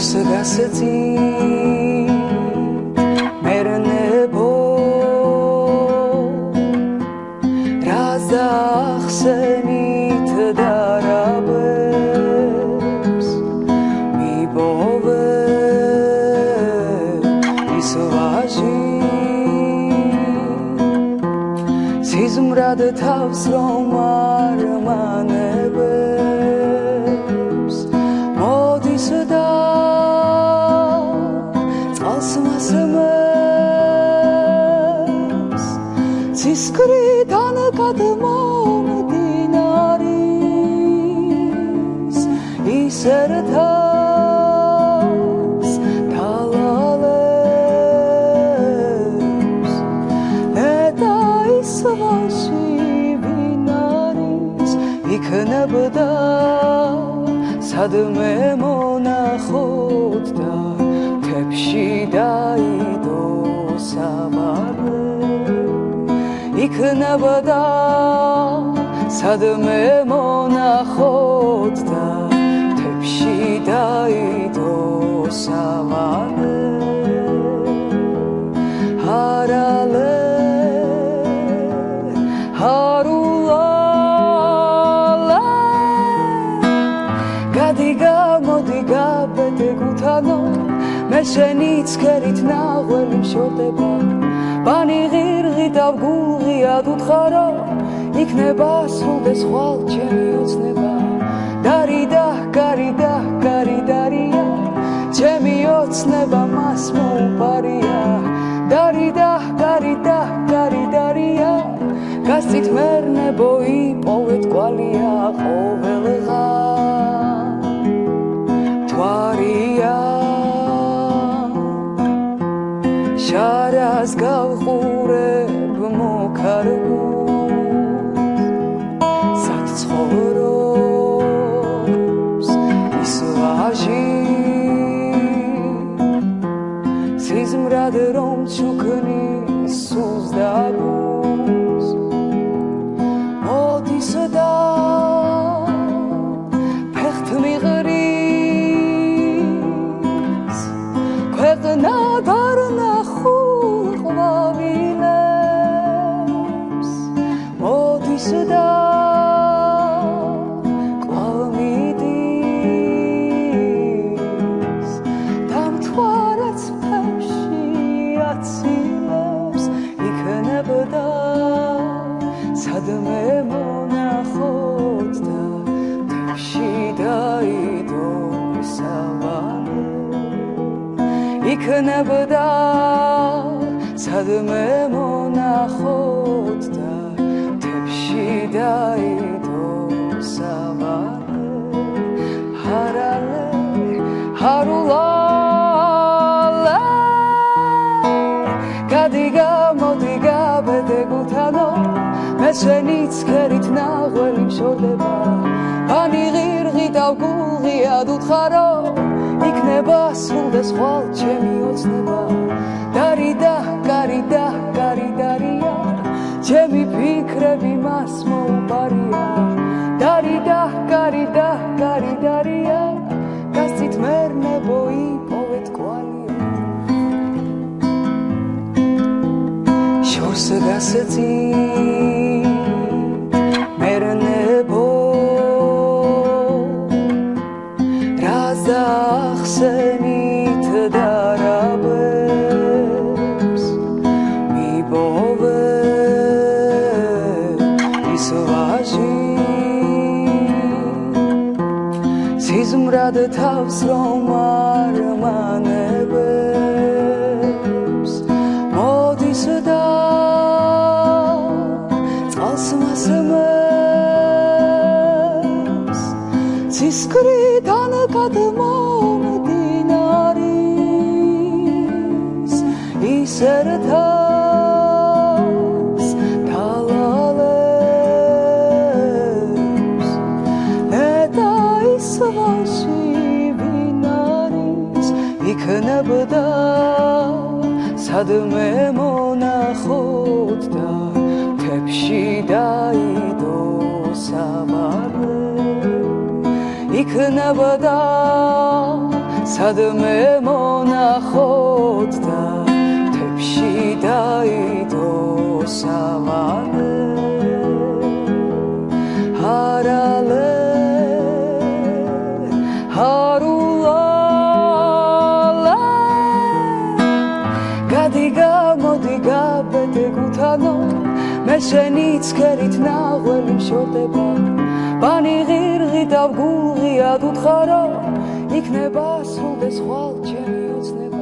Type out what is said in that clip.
შორს გასცი მერნებო რას ახსენით დარაბებს მიბოვე ის ვაჟი სიზმრად თავს რომ არ მანებებს მოდის და წყალს მასმებს ცისკრიდან გადმომდინარის ისერთავს თალალებს ნეტა ის ვაში ვინ არის იქნებდა სადმე მონახოთ და თებში დაიდო საბადე იქნებდა სადმე მონახოთ და თებში დაიდო საბადე ჰარალე ჰარულალე გადიგა მოდიგა ბედეგუთანო მე შენი ცქერით ნაღველი მშორდება ბანი ღირღი დავგუღია დუთხარო იქნება სრულდეს ხვალ ჩემი ოცნება დარიდა გარიდა გარიდარია ჩემი ოცნება მას მოუპარია დარიდა გარიდა გარიდარია გასცით მერნებო იპოვეთ კვალია ყოველღა თვარია შარას გავხურებ მოკარგულს საცხოვრობს ის ვაჟი სიზმრად რომ ჩუქნის სულს და გულს მოდის და ფეხთ მიღრის ქვეყნა გარნახულ ყვავილებს მოდის და კვლავ მიდის დამთვალაც ფებში აცილებს იქნებდა სადმე მონახოთ და თებში დაიდო საბადე იქნებდა სადმე მონახოთ და თებში დაიდო საბადე ჰარალე ჰარულალე გადიგა მოდიგა ბედეგუთანო მე შენი ცქერით ნაღველი მშორდება ბანი ღირღი დავგუღია დუთხარო იქნება სრულდეს ხვალ ჩემი ოცნება დარიდა გარიდა გარიდარია ჩემი ფიქრები მას მოუპარია დარიდა გარიდა გარიდარია გასცით მერნებო იპოვეთ კვალია შორს გასცი მერნებო რას ახსენით დარაბებს მიბოვე ის ვაჟი სიზმრად თავს რომ არ მანებებს მოდის და წყალს მასმებს ცისკრიდან გადმომდინარის ისერთავს თალალებს ნეტა ის ვაში ვინ არის იქნებდა სადმე მონახოთ და თებში დაიდო საბადე იქნებდა სადმე მონახოთ და მთებში დაიდო სავანე არალე ჰარულალე გადი გამოდი გაბედე გუთანო მე შენი ცქერით ნაღველი მშორდება ბანი ღირღი და გულღია დუთხარო იქნება სრულდეს ხვალ ჩემი ოცნება